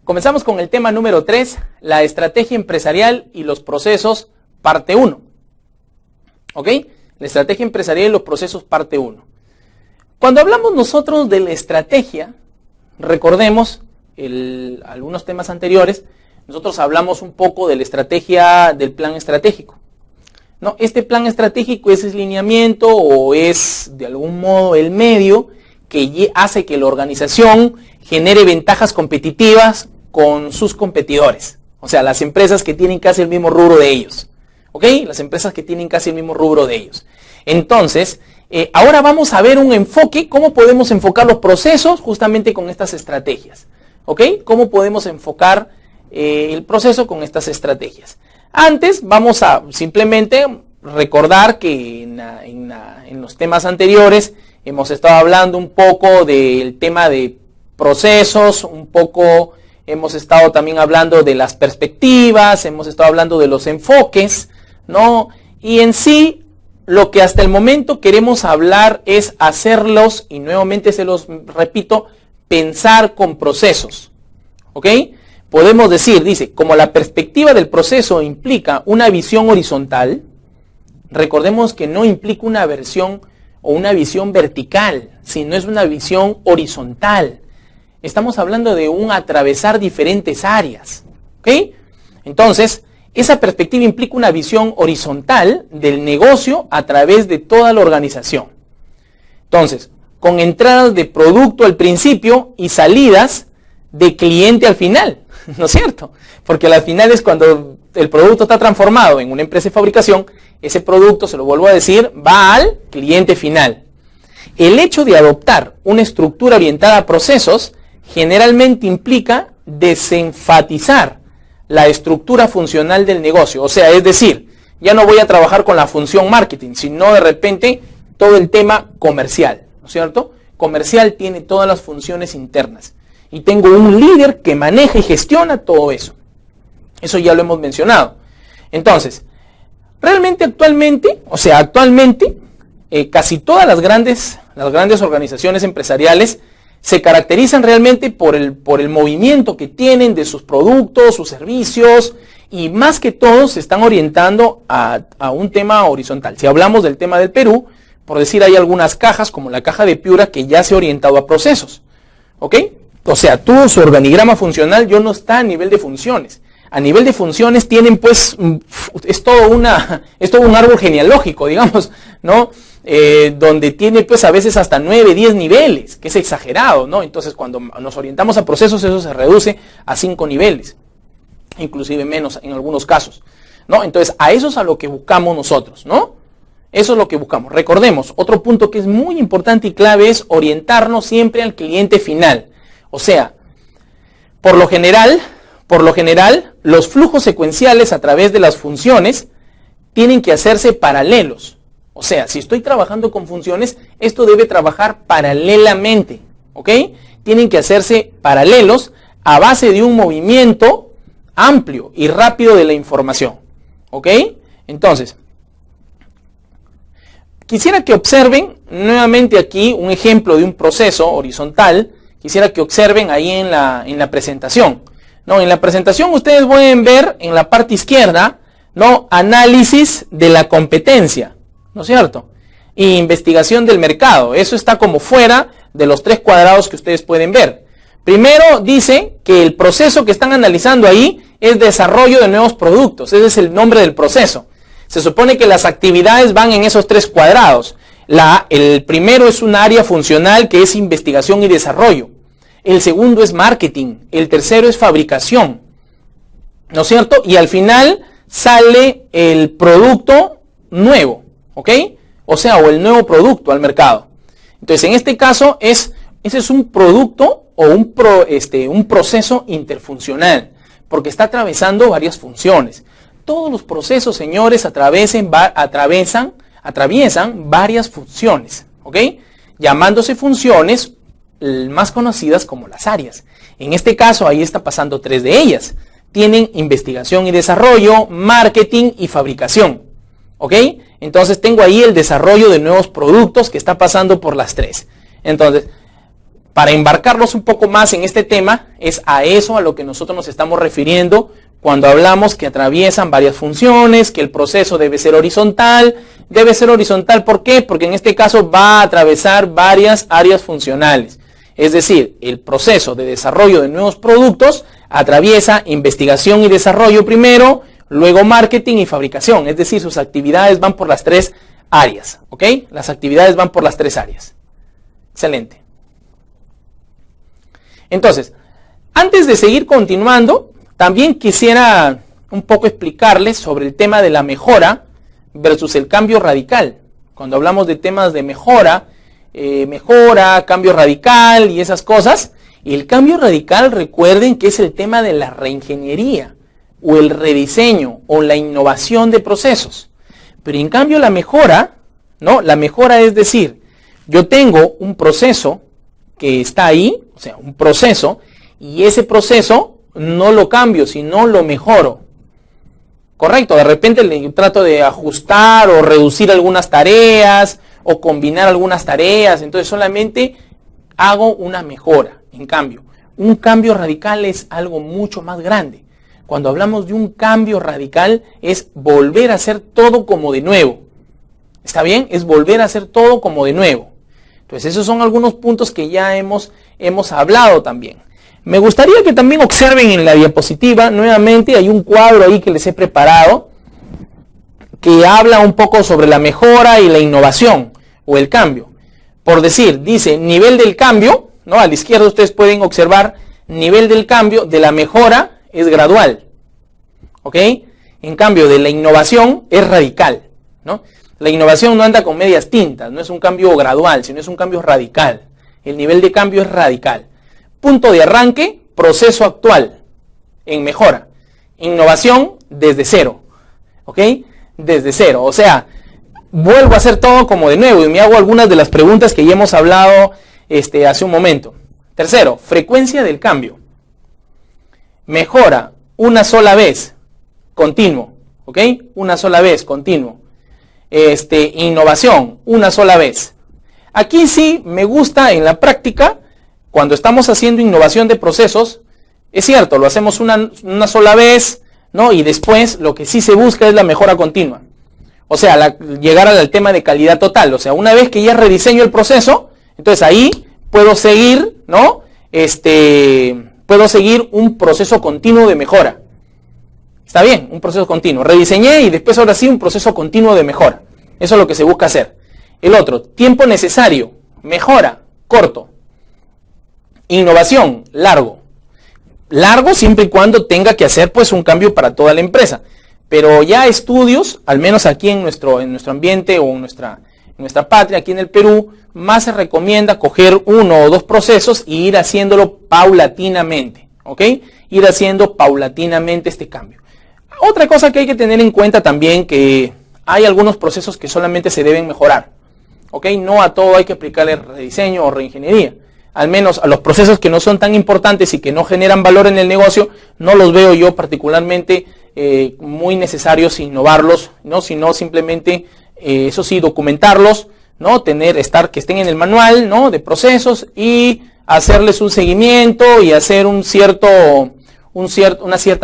Comenzamos con el tema número 3, la estrategia empresarial y los procesos, parte 1. ¿Ok? La estrategia empresarial y los procesos, parte 1. Cuando hablamos nosotros de la estrategia, recordemos algunos temas anteriores, nosotros hablamos un poco de la estrategia del plan estratégico. ¿No? Este plan estratégico es el lineamiento o es de algún modo el medio que hace que la organización genere ventajas competitivas con sus competidores. O sea, las empresas que tienen casi el mismo rubro de ellos. ¿Ok? Las empresas que tienen casi el mismo rubro de ellos. Entonces, ahora vamos a ver un enfoque, cómo podemos enfocar los procesos justamente con estas estrategias. ¿Ok? Cómo podemos enfocar el proceso con estas estrategias. Antes vamos a simplemente recordar que en los temas anteriores hemos estado hablando un poco del tema de procesos, un poco hemos estado también hablando de las perspectivas, hemos estado hablando de los enfoques, ¿no? Y en sí, lo que hasta el momento queremos hablar es hacerlos, y nuevamente se los repito, pensar con procesos, ¿ok? Podemos decir, dice, como la perspectiva del proceso implica una visión horizontal, recordemos que no implica una versión o una visión vertical, sino es una visión horizontal. Estamos hablando de un atravesar diferentes áreas, ¿ok? Entonces, esa perspectiva implica una visión horizontal del negocio a través de toda la organización. Entonces, con entradas de producto al principio y salidas de cliente al final, ¿no es cierto? Porque al final es cuando el producto está transformado en una empresa de fabricación, ese producto, se lo vuelvo a decir, va al cliente final. El hecho de adoptar una estructura orientada a procesos generalmente implica desenfatizar la estructura funcional del negocio. O sea, es decir, ya no voy a trabajar con la función marketing, sino de repente todo el tema comercial, ¿no es cierto? Comercial tiene todas las funciones internas. Y tengo un líder que maneja y gestiona todo eso. Eso ya lo hemos mencionado. Entonces, realmente actualmente, casi todas las grandes organizaciones empresariales se caracterizan realmente por el movimiento que tienen de sus productos, sus servicios, y más que todo se están orientando a un tema horizontal. Si hablamos del tema del Perú, por decir, hay algunas cajas, como la caja de Piura, que ya se ha orientado a procesos. ¿Ok? O sea, todo su organigrama funcional ya no está a nivel de funciones. A nivel de funciones tienen, pues, es todo un árbol genealógico, digamos, ¿no? Donde tiene, pues, a veces hasta 9, 10 niveles, que es exagerado, ¿no? Entonces, cuando nos orientamos a procesos, eso se reduce a 5 niveles, inclusive menos en algunos casos, ¿no? Entonces, a eso es a lo que buscamos nosotros, ¿no? Eso es lo que buscamos. Recordemos, otro punto que es muy importante y clave es orientarnos siempre al cliente final. O sea, por lo general, los flujos secuenciales a través de las funciones tienen que hacerse paralelos. O sea, si estoy trabajando con funciones, esto debe trabajar paralelamente, ¿ok? Tienen que hacerse paralelos a base de un movimiento amplio y rápido de la información, ¿ok? Entonces, quisiera que observen nuevamente aquí un ejemplo de un proceso horizontal. Quisiera que observen ahí en la presentación. ¿No? En la presentación ustedes pueden ver en la parte izquierda, ¿no? Análisis de la competencia, ¿no es cierto? Y investigación del mercado. Eso está como fuera de los 3 cuadrados que ustedes pueden ver. Primero dice que el proceso que están analizando ahí es desarrollo de nuevos productos. Ese es el nombre del proceso. Se supone que las actividades van en esos 3 cuadrados. El primero es un área funcional que es investigación y desarrollo. El segundo es marketing. El tercero es fabricación, ¿no es cierto? Y al final sale el producto nuevo, ¿ok? O sea, o el nuevo producto al mercado. Entonces, en este caso, ese es un producto o un proceso interfuncional, porque está atravesando varias funciones. Todos los procesos, señores, atraviesan varias funciones, ¿ok? Llamándose funciones más conocidas como las áreas. En este caso, ahí está pasando 3 de ellas. Tienen investigación y desarrollo, marketing y fabricación, ¿ok? Entonces tengo ahí el desarrollo de nuevos productos que está pasando por las 3. Entonces, Para embarcarlos un poco más en este tema, es a eso a lo que nosotros nos estamos refiriendo cuando hablamos que atraviesan varias funciones, que el proceso debe ser horizontal. Debe ser horizontal, ¿por qué? Porque en este caso va a atravesar varias áreas funcionales. Es decir, el proceso de desarrollo de nuevos productos atraviesa investigación y desarrollo primero, luego marketing y fabricación. Es decir, sus actividades van por las tres áreas, ¿ok? Las actividades van por las tres áreas. Excelente. Entonces, antes de seguir continuando, también quisiera un poco explicarles sobre el tema de la mejora versus el cambio radical. Cuando hablamos de temas de mejora, cambio radical y esas cosas, el cambio radical, recuerden que es el tema de la reingeniería o el rediseño o la innovación de procesos. Pero en cambio la mejora, ¿no? La mejora es decir, yo tengo un proceso que está ahí, o sea, un proceso, y ese proceso no lo cambio, sino lo mejoro. Correcto, de repente le trato de ajustar o reducir algunas tareas o combinar algunas tareas, entonces solamente hago una mejora. En cambio, un cambio radical es algo mucho más grande. Cuando hablamos de un cambio radical es volver a hacer todo como de nuevo. ¿Está bien? Es volver a hacer todo como de nuevo. Entonces esos son algunos puntos que ya hemos hablado también. Me gustaría que también observen en la diapositiva, nuevamente hay un cuadro ahí que les he preparado, que habla un poco sobre la mejora y la innovación, o el cambio. Por decir, dice nivel del cambio, ¿no? A la izquierda ustedes pueden observar, nivel del cambio, de la mejora es gradual, ¿ok? En cambio, de la innovación es radical, ¿no? La innovación no anda con medias tintas, no es un cambio gradual, sino es un cambio radical. El nivel de cambio es radical. Punto de arranque, proceso actual, en mejora. Innovación, desde cero, ¿ok? Desde cero, o sea, vuelvo a hacer todo como de nuevo y me hago algunas de las preguntas que ya hemos hablado hace un momento. Tercero, frecuencia del cambio. Mejora, una sola vez, continuo, ¿ok? Una sola vez, continuo. Innovación, una sola vez. Aquí sí me gusta en la práctica, cuando estamos haciendo innovación de procesos, es cierto, lo hacemos una sola vez, ¿no? Y después lo que sí se busca es la mejora continua. O sea, llegar al tema de calidad total. O sea, una vez que ya rediseño el proceso, entonces ahí puedo seguir, ¿no? Puedo seguir un proceso continuo de mejora. Está bien, un proceso continuo. Rediseñé y después ahora sí un proceso continuo de mejora. Eso es lo que se busca hacer. El otro, tiempo necesario, mejora, corto. Innovación, largo. Largo siempre y cuando tenga que hacer pues un cambio para toda la empresa. Pero ya estudios, al menos aquí en nuestro ambiente o en nuestra patria, aquí en el Perú, más se recomienda coger uno o dos procesos e ir haciéndolo paulatinamente, ¿ok? Ir haciendo paulatinamente este cambio. Otra cosa que hay que tener en cuenta también, que hay algunos procesos que solamente se deben mejorar, ¿ok? No a todo hay que aplicarle rediseño o reingeniería. Al menos a los procesos que no son tan importantes y que no generan valor en el negocio, no los veo yo particularmente muy necesarios innovarlos, ¿no? Sino simplemente, eso sí, documentarlos, ¿no? Que estén en el manual, ¿no? De procesos y hacerles un seguimiento y hacer una cierta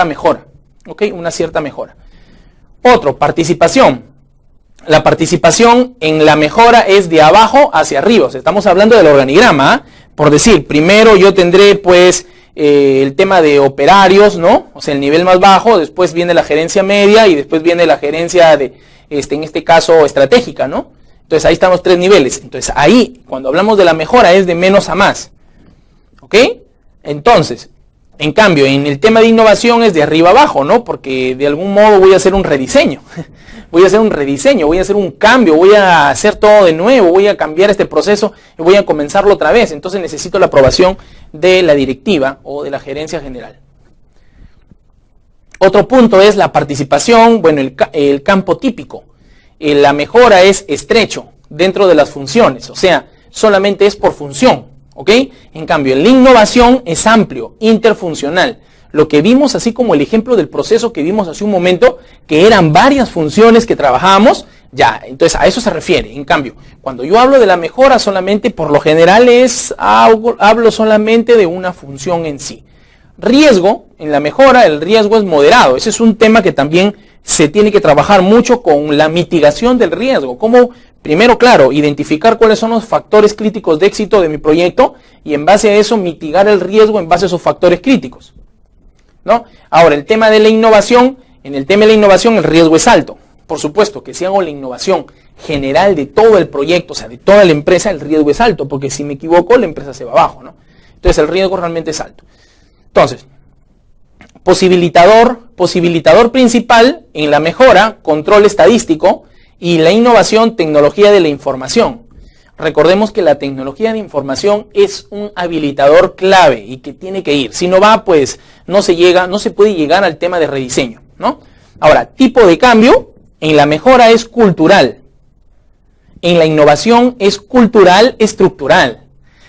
mejora, ¿ok? Una cierta mejora. Otro, participación. La participación en la mejora es de abajo hacia arriba. O sea, estamos hablando del organigrama, ¿eh? Por decir, primero yo tendré pues el tema de operarios, ¿no? O sea, el nivel más bajo, después viene la gerencia media y después viene la gerencia de, en este caso, estratégica, ¿no? Entonces ahí están los tres niveles. Entonces ahí, cuando hablamos de la mejora, es de menos a más, ¿ok? Entonces, en cambio, en el tema de innovación es de arriba abajo, ¿no? Porque de algún modo voy a hacer un rediseño. Voy a hacer un rediseño, voy a hacer un cambio, voy a hacer todo de nuevo, voy a cambiar este proceso y voy a comenzarlo otra vez. Entonces necesito la aprobación de la directiva o de la gerencia general. Otro punto es la participación, bueno, el campo típico. La mejora es estrecho dentro de las funciones, o sea, solamente es por función, ¿ok? En cambio, la innovación es amplio, interfuncional. Lo que vimos, así como el ejemplo del proceso que vimos hace un momento, que eran varias funciones que trabajábamos, Ya, entonces a eso se refiere. En cambio, cuando yo hablo de la mejora solamente, por lo general hablo solamente de una función en sí. Riesgo, en la mejora el riesgo es moderado. Ese es un tema que también se tiene que trabajar mucho con la mitigación del riesgo. Como, primero, claro, identificar cuáles son los factores críticos de éxito de mi proyecto y en base a eso mitigar el riesgo en base a esos factores críticos, ¿no? Ahora, el tema de la innovación, en el tema de la innovación el riesgo es alto. Por supuesto que si hago la innovación general de todo el proyecto, o sea, de toda la empresa, el riesgo es alto, porque si me equivoco, la empresa se va abajo, ¿no? Entonces el riesgo realmente es alto. Entonces, posibilitador principal en la mejora, control estadístico, y la innovación, tecnología de la información. Recordemos que la tecnología de información es un habilitador clave y que tiene que ir. Si no va, pues no se puede llegar al tema de rediseño, ¿no? Ahora, tipo de cambio, en la mejora es cultural. En la innovación es cultural, estructural.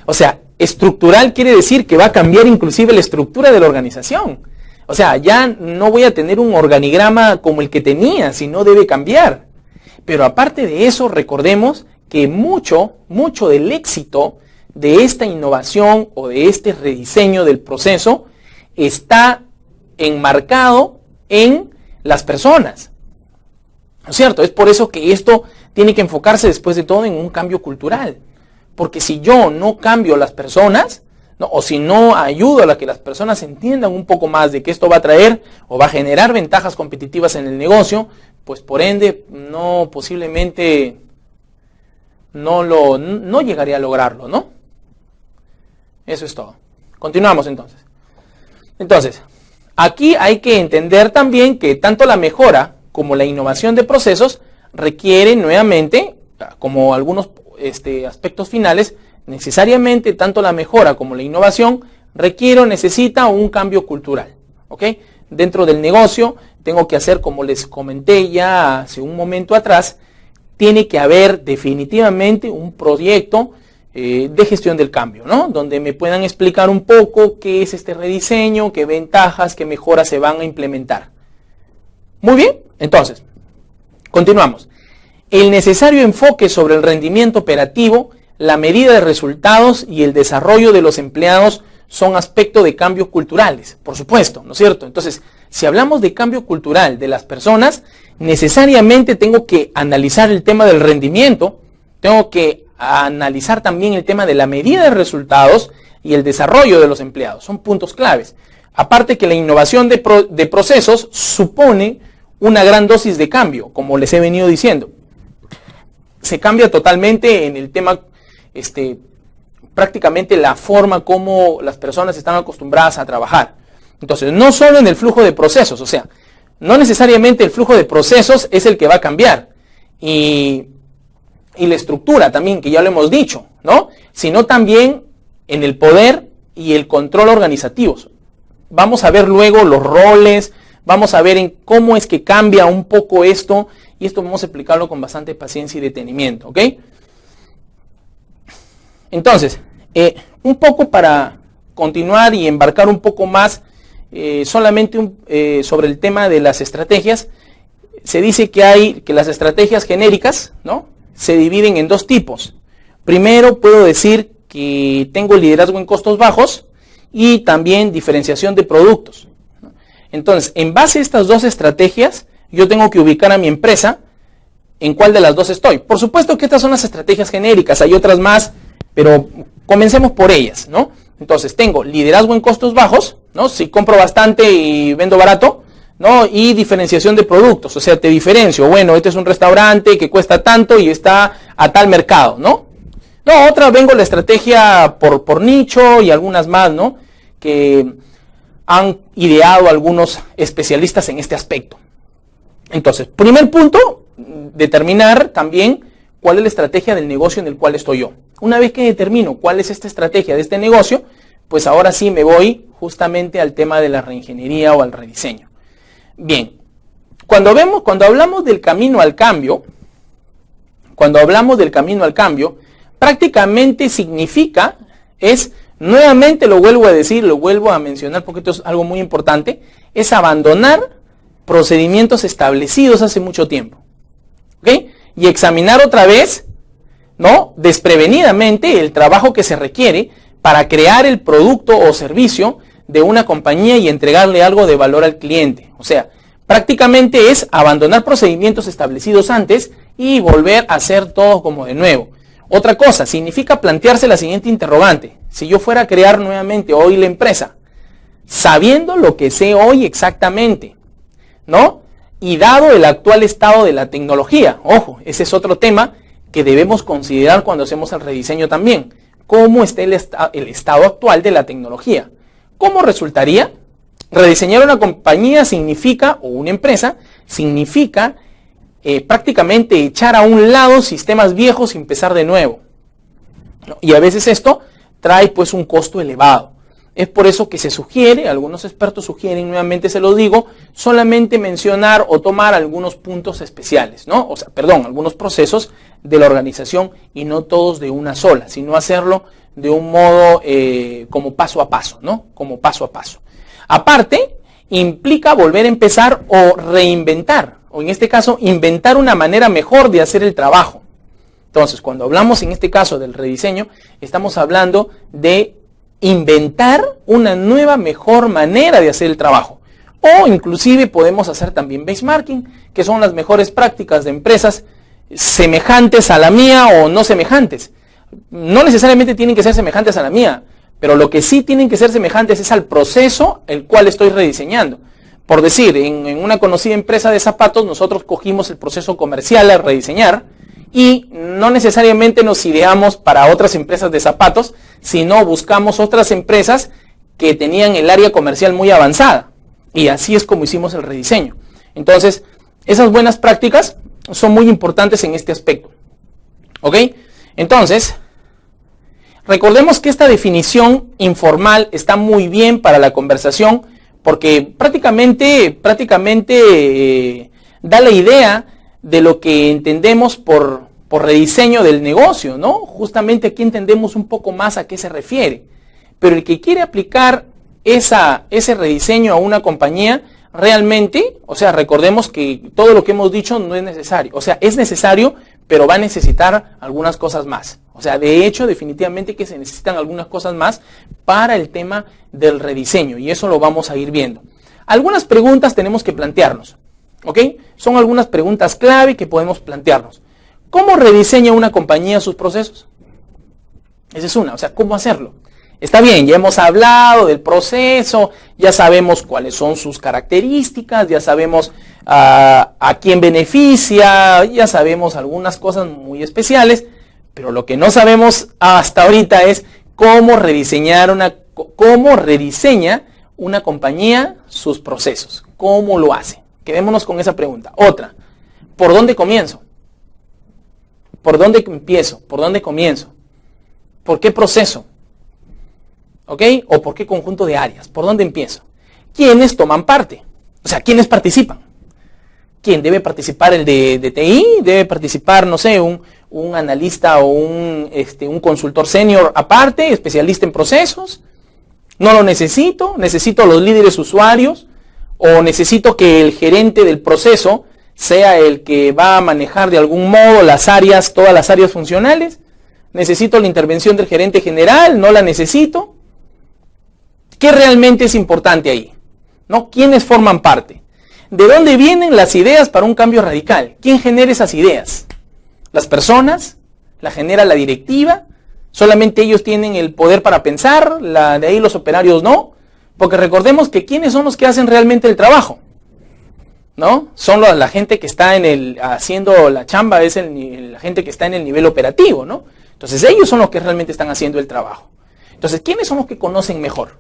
O sea, estructural quiere decir que va a cambiar inclusive la estructura de la organización. O sea, ya no voy a tener un organigrama como el que tenía, sino debe cambiar. Pero aparte de eso, recordemos que mucho del éxito de esta innovación o de este rediseño del proceso está enmarcado en las personas. ¿No es cierto? Es por eso que esto tiene que enfocarse después de todo en un cambio cultural. Porque si yo no cambio a las personas, ¿no? O si no ayudo a que las personas entiendan un poco más de que esto va a traer o va a generar ventajas competitivas en el negocio, pues por ende posiblemente no llegaría a lograrlo, ¿no? Eso es todo. Continuamos entonces. Entonces, aquí hay que entender también que tanto la mejora como la innovación de procesos requiere nuevamente, como algunos aspectos finales, necesariamente tanto la mejora como la innovación requiere o necesita un cambio cultural, ¿ok? Dentro del negocio tengo que hacer, como les comenté ya hace un momento atrás, tiene que haber definitivamente un proyecto de gestión del cambio, ¿no? Donde me puedan explicar un poco qué es este rediseño, qué ventajas, qué mejoras se van a implementar. Muy bien, entonces, continuamos. El necesario enfoque sobre el rendimiento operativo, la medida de resultados y el desarrollo de los empleados son aspectos de cambios culturales, por supuesto, ¿no es cierto? Entonces, si hablamos de cambio cultural de las personas, necesariamente tengo que analizar el tema del rendimiento, tengo que analizar también el tema de la medida de resultados y el desarrollo de los empleados, son puntos claves. Aparte que la innovación de procesos supone una gran dosis de cambio, como les he venido diciendo. Se cambia totalmente en el tema, prácticamente la forma como las personas están acostumbradas a trabajar. Entonces, no solo en el flujo de procesos, o sea, no necesariamente el flujo de procesos es el que va a cambiar. Y la estructura también, que ya lo hemos dicho, ¿no? Sino también en el poder y el control organizativos. Vamos a ver luego los roles, vamos a ver en cómo es que cambia un poco esto, y esto vamos a explicarlo con bastante paciencia y detenimiento, ¿ok? Entonces, un poco para continuar y embarcar un poco más, solamente sobre el tema de las estrategias, se dice que las estrategias genéricas, ¿no?, se dividen en dos tipos. Primero, puedo decir que tengo liderazgo en costos bajos y también diferenciación de productos. Entonces, en base a estas dos estrategias, yo tengo que ubicar a mi empresa en cuál de las dos estoy. Por supuesto que estas son las estrategias genéricas, hay otras más, pero comencemos por ellas, ¿no? Entonces, tengo liderazgo en costos bajos, ¿no? Si compro bastante y vendo barato, ¿no? Y diferenciación de productos, o sea, te diferencio. Bueno, este es un restaurante que cuesta tanto y está a tal mercado, ¿no? No, otra, vengo la estrategia por nicho y algunas más, ¿no?, que han ideado algunos especialistas en este aspecto. Entonces, primer punto, determinar también cuál es la estrategia del negocio en el cual estoy yo. Una vez que determino cuál es esta estrategia de este negocio, pues ahora sí me voy justamente al tema de la reingeniería o al rediseño. Bien, cuando hablamos del camino al cambio, prácticamente significa, nuevamente lo vuelvo a decir, lo vuelvo a mencionar porque esto es algo muy importante, es abandonar procedimientos establecidos hace mucho tiempo. ¿Ok? y examinar otra vez, ¿no?, desprevenidamente el trabajo que se requiere para crear el producto o servicio de una compañía y entregarle algo de valor al cliente. O sea, prácticamente es abandonar procedimientos establecidos antes y volver a hacer todo como de nuevo. Otra cosa, significa plantearse la siguiente interrogante. Si yo fuera a crear nuevamente hoy la empresa, sabiendo lo que sé hoy exactamente, ¿no?, y dado el actual estado de la tecnología, ojo, ese es otro tema que debemos considerar cuando hacemos el rediseño también. ¿Cómo está el estado actual de la tecnología? ¿Cómo resultaría? Rediseñar una compañía significa, o una empresa, significa prácticamente echar a un lado sistemas viejos y empezar de nuevo, ¿no? Y a veces esto trae pues un costo elevado. Es por eso que se sugiere, algunos expertos sugieren, nuevamente se lo digo, solamente mencionar o tomar algunos puntos especiales, ¿no? O sea, perdón, algunos procesos de la organización y no todos de una sola, sino hacerlo de un modo como paso a paso, ¿no? Como paso a paso. Aparte, implica volver a empezar o reinventar, o en este caso, inventar una manera mejor de hacer el trabajo. Entonces, cuando hablamos en este caso del rediseño, estamos hablando de inventar una nueva, mejor manera de hacer el trabajo. O inclusive podemos hacer también benchmarking, que son las mejores prácticas de empresas semejantes a la mía o no semejantes. No necesariamente tienen que ser semejantes a la mía, pero lo que sí tienen que ser semejantes es al proceso el cual estoy rediseñando. Por decir, en una conocida empresa de zapatos, nosotros cogimos el proceso comercial a rediseñar y no necesariamente nos ideamos para otras empresas de zapatos, sino buscamos otras empresas que tenían el área comercial muy avanzada. Y así es como hicimos el rediseño. Entonces, esas buenas prácticas son muy importantes en este aspecto. ¿Ok? Entonces, recordemos que esta definición informal está muy bien para la conversación porque prácticamente da la idea de lo que entendemos por rediseño del negocio, ¿no? Justamente aquí entendemos un poco más a qué se refiere. Pero el que quiere aplicar ese rediseño a una compañía, realmente, o sea, recordemos que todo lo que hemos dicho no es necesario. O sea, es necesario, pero va a necesitar algunas cosas más. O sea, de hecho, definitivamente que se necesitan algunas cosas más para el tema del rediseño. Y eso lo vamos a ir viendo. Algunas preguntas tenemos que plantearnos. ¿Ok? Son algunas preguntas clave que podemos plantearnos. ¿Cómo rediseña una compañía sus procesos? Esa es una, o sea, ¿cómo hacerlo? Está bien, ya hemos hablado del proceso, ya sabemos cuáles son sus características, ya sabemos a quién beneficia, ya sabemos algunas cosas muy especiales, pero lo que no sabemos hasta ahorita es cómo rediseña una compañía sus procesos, cómo lo hace. Quedémonos con esa pregunta. Otra, ¿por dónde comienzo? ¿Por dónde empiezo? ¿Por dónde comienzo? ¿Por qué proceso? ¿Ok? ¿O por qué conjunto de áreas? ¿Por dónde empiezo? ¿Quiénes toman parte? O sea, ¿quiénes participan? ¿Quién debe participar? ¿El de TI? ¿Debe participar, no sé, un analista o un consultor senior aparte, especialista en procesos? ¿No lo necesito? ¿Necesito los líderes usuarios? ¿O necesito que el gerente del proceso sea el que va a manejar de algún modo las áreas, todas las áreas funcionales? ¿Necesito la intervención del gerente general? ¿No la necesito? ¿Qué realmente es importante ahí? ¿No? ¿Quiénes forman parte? ¿De dónde vienen las ideas para un cambio radical? ¿Quién genera esas ideas? ¿Las personas? ¿La genera la directiva? ¿Solamente ellos tienen el poder para pensar? ¿De ahí los operarios no? Porque recordemos que ¿quiénes son los que hacen realmente el trabajo? ¿No? Son la gente que está haciendo la chamba, es la gente que está en el nivel operativo, ¿no? Entonces ellos son los que realmente están haciendo el trabajo. Entonces, ¿quiénes son los que conocen mejor?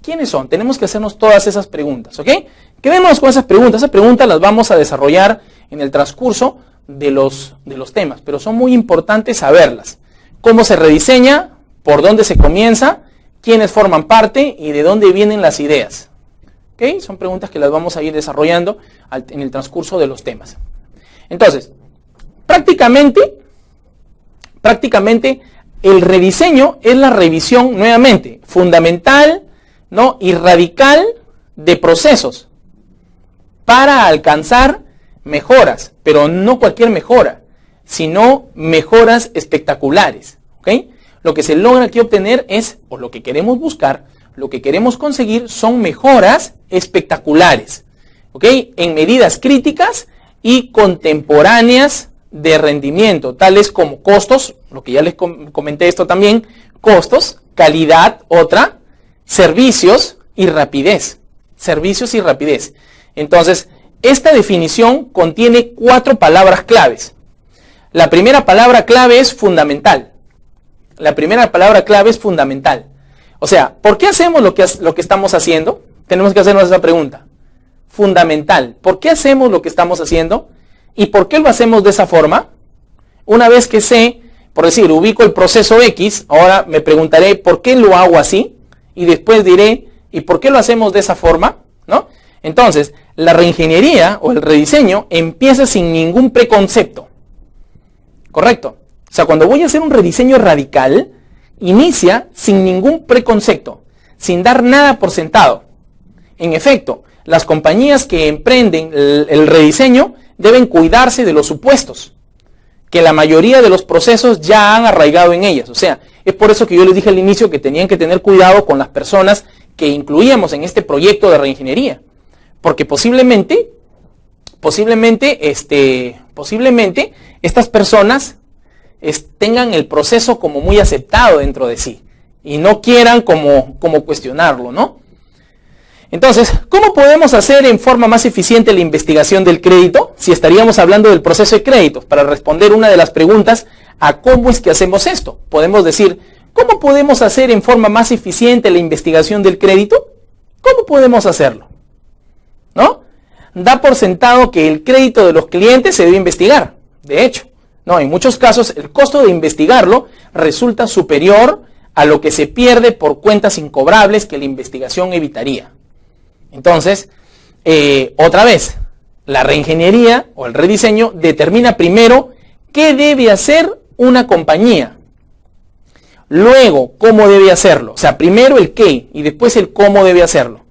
¿Quiénes son? Tenemos que hacernos todas esas preguntas, ¿ok? Quedémonos con esas preguntas. Esas preguntas las vamos a desarrollar en el transcurso de los temas, pero son muy importantes saberlas. ¿Cómo se rediseña? ¿Por dónde se comienza? ¿Quiénes forman parte? ¿Y de dónde vienen las ideas? ¿Ok? Son preguntas que las vamos a ir desarrollando en el transcurso de los temas. Entonces, prácticamente el rediseño es la revisión, nuevamente, fundamental, ¿no?, y radical de procesos para alcanzar mejoras, pero no cualquier mejora, sino mejoras espectaculares, ¿ok? Lo que se logra aquí obtener es, o lo que queremos buscar, lo que queremos conseguir son mejoras espectaculares, ¿ok? En medidas críticas y contemporáneas de rendimiento, tales como costos, lo que ya les comenté esto también, costos, calidad, otra, servicios y rapidez. Servicios y rapidez. Entonces, esta definición contiene 4 palabras claves. La primera palabra clave es fundamental. La primera palabra clave es fundamental. O sea, ¿por qué hacemos lo que estamos haciendo? Tenemos que hacernos esa pregunta. Fundamental. ¿Por qué hacemos lo que estamos haciendo? ¿Y por qué lo hacemos de esa forma? Una vez que sé, por decir, ubico el proceso X, ahora me preguntaré ¿por qué lo hago así? Y después diré ¿y por qué lo hacemos de esa forma? ¿No? Entonces, la reingeniería o el rediseño empieza sin ningún preconcepto. ¿Correcto? O sea, cuando voy a hacer un rediseño radical, inicia sin ningún preconcepto, sin dar nada por sentado. En efecto, las compañías que emprenden el rediseño deben cuidarse de los supuestos, que la mayoría de los procesos ya han arraigado en ellas. O sea, es por eso que yo les dije al inicio que tenían que tener cuidado con las personas que incluíamos en este proyecto de reingeniería. Porque posiblemente estas personas tengan el proceso como muy aceptado dentro de sí y no quieran como cuestionarlo, ¿no? Entonces, ¿cómo podemos hacer en forma más eficiente la investigación del crédito? Si estaríamos hablando del proceso de créditos, para responder una de las preguntas a cómo es que hacemos esto. Podemos decir, ¿cómo podemos hacer en forma más eficiente la investigación del crédito? ¿Cómo podemos hacerlo? ¿No? Da por sentado que el crédito de los clientes se debe investigar. De hecho, no, en muchos casos el costo de investigarlo resulta superior a lo que se pierde por cuentas incobrables que la investigación evitaría. Entonces, otra vez, la reingeniería o el rediseño determina primero qué debe hacer una compañía. Luego, cómo debe hacerlo. O sea, primero el qué y después el cómo debe hacerlo.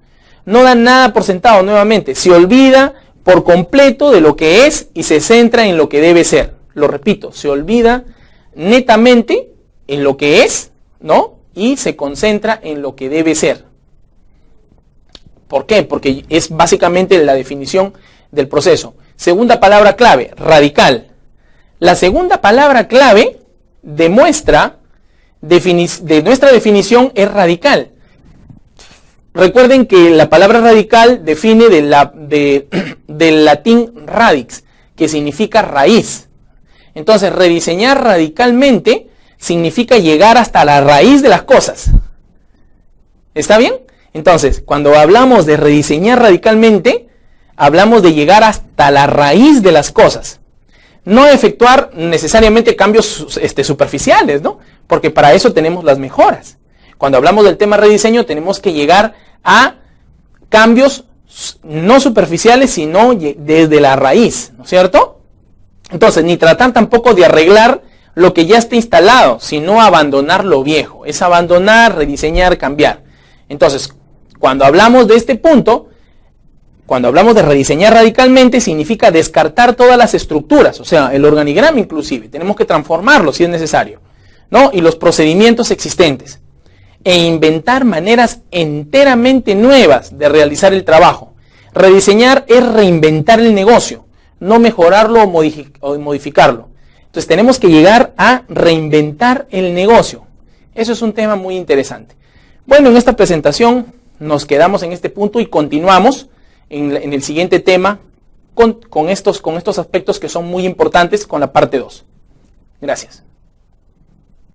No da nada por sentado nuevamente. Se olvida por completo de lo que es y se centra en lo que debe ser. Lo repito, se olvida netamente en lo que es, ¿no? Y se concentra en lo que debe ser. ¿Por qué? Porque es básicamente la definición del proceso. Segunda palabra clave, radical. La segunda palabra clave de nuestra definición es radical. Recuerden que la palabra radical define del latín radix, que significa raíz. Entonces, rediseñar radicalmente significa llegar hasta la raíz de las cosas. ¿Está bien? Entonces, cuando hablamos de rediseñar radicalmente, hablamos de llegar hasta la raíz de las cosas. No efectuar necesariamente cambios superficiales, ¿no? Porque para eso tenemos las mejoras. Cuando hablamos del tema rediseño, tenemos que llegar a cambios no superficiales, sino desde la raíz, ¿no es cierto? Entonces, ni tratar tampoco de arreglar lo que ya está instalado, sino abandonar lo viejo. Es abandonar, rediseñar, cambiar. Entonces, cuando hablamos de este punto, cuando hablamos de rediseñar radicalmente, significa descartar todas las estructuras, o sea, el organigrama inclusive. Tenemos que transformarlo si es necesario, ¿no? Y los procedimientos existentes. E inventar maneras enteramente nuevas de realizar el trabajo. Rediseñar es reinventar el negocio, no mejorarlo o modificarlo. Entonces tenemos que llegar a reinventar el negocio. Eso es un tema muy interesante. Bueno, en esta presentación nos quedamos en este punto y continuamos en el siguiente tema con estos aspectos que son muy importantes con la parte 2. Gracias.